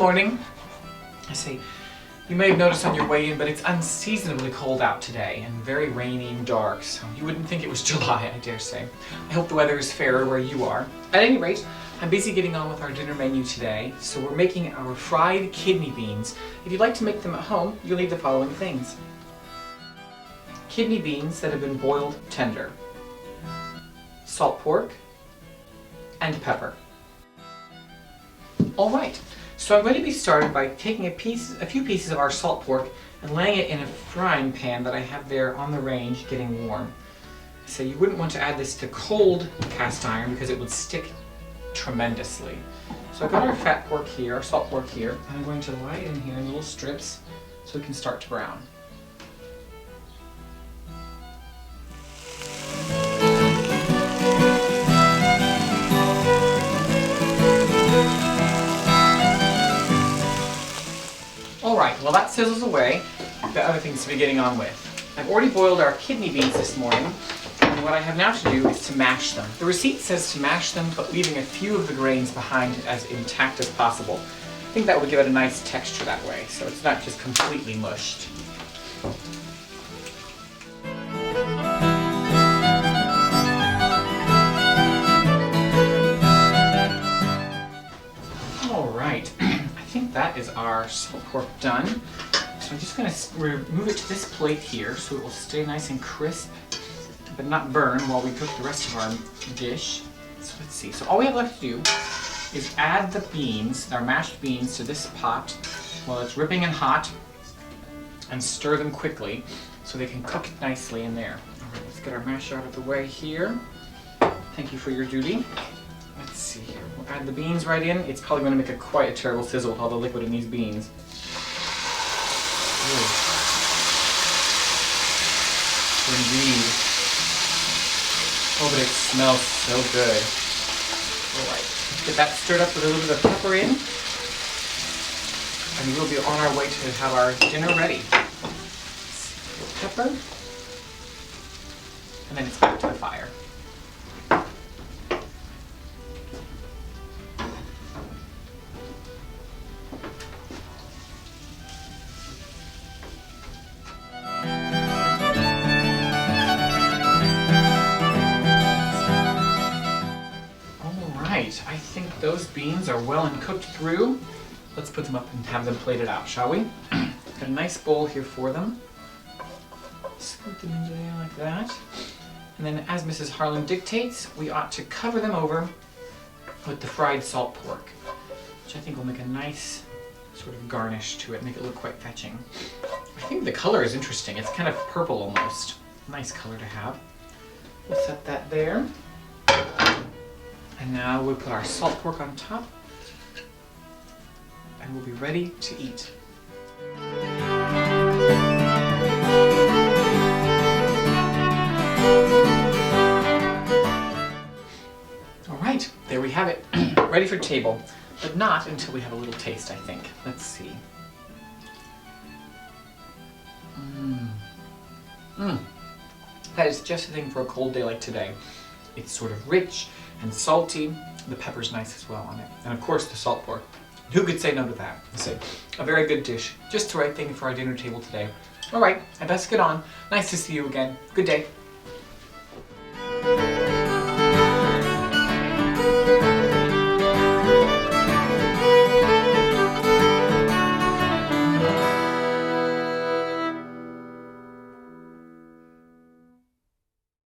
morning. I say, you may have noticed on your way in, but it's unseasonably cold out today and very rainy and dark, so you wouldn't think it was July, I dare say. I hope the weather is fairer where you are. At any rate, I'm busy getting on with our dinner menu today, so we're making our fried kidney beans. If you'd like to make them at home, you'll need the following things. Kidney beans that have been boiled tender, salt pork, and pepper. Alright, so I'm going to be started by taking a few pieces of our salt pork and laying it in a frying pan that I have there on the range getting warm. So you wouldn't want to add this to cold cast iron because it would stick tremendously. So I've got our fat pork here, our salt pork here, and I'm going to lie it in here in little strips so it can start to brown. Alright, while that sizzles away, I've got other things to be getting on with. I've already boiled our kidney beans this morning, and what I have now to do is to mash them. The receipt says to mash them, but leaving a few of the grains behind as intact as possible. I think that would give it a nice texture that way, so it's not just completely mushed. Alright. I think that is our salt pork done. So I'm just going to move it to this plate here so it will stay nice and crisp, but not burn while we cook the rest of our dish. So let's see. So all we have left to do is add the beans, our mashed beans, to this pot while it's ripping and hot, and stir them quickly so they can cook nicely in there. Alright, let's get our mash out of the way here. Thank you for your duty. Let's see here. We'll add the beans right in. It's probably going to make quite a terrible sizzle with all the liquid in these beans. Ooh. Indeed. Oh, but it smells so good. Alright, let's get that stirred up with a little bit of pepper in. And we'll be on our way to have our dinner ready. Pepper. And then it's back to the fire. I think those beans are well and cooked through. Let's put them up and have them plated out, shall we? Got a nice bowl here for them. Scoot them into there like that. And then, as Mrs. Harland dictates, we ought to cover them over with the fried salt pork, which I think will make a nice sort of garnish to it, make it look quite fetching. I think the color is interesting. It's kind of purple almost. Nice color to have. We'll set that there. And now we'll put our salt pork on top, and we'll be ready to eat. All right, there we have it, ready for table, but not until we have a little taste, I think. Let's see. That is just the thing for a cold day like today. It's sort of rich and salty. The pepper's nice as well on it. And of course the salt pork. Who could say no to that? So, a very good dish. Just the right thing for our dinner table today. Alright, I best get on. Nice to see you again. Good day.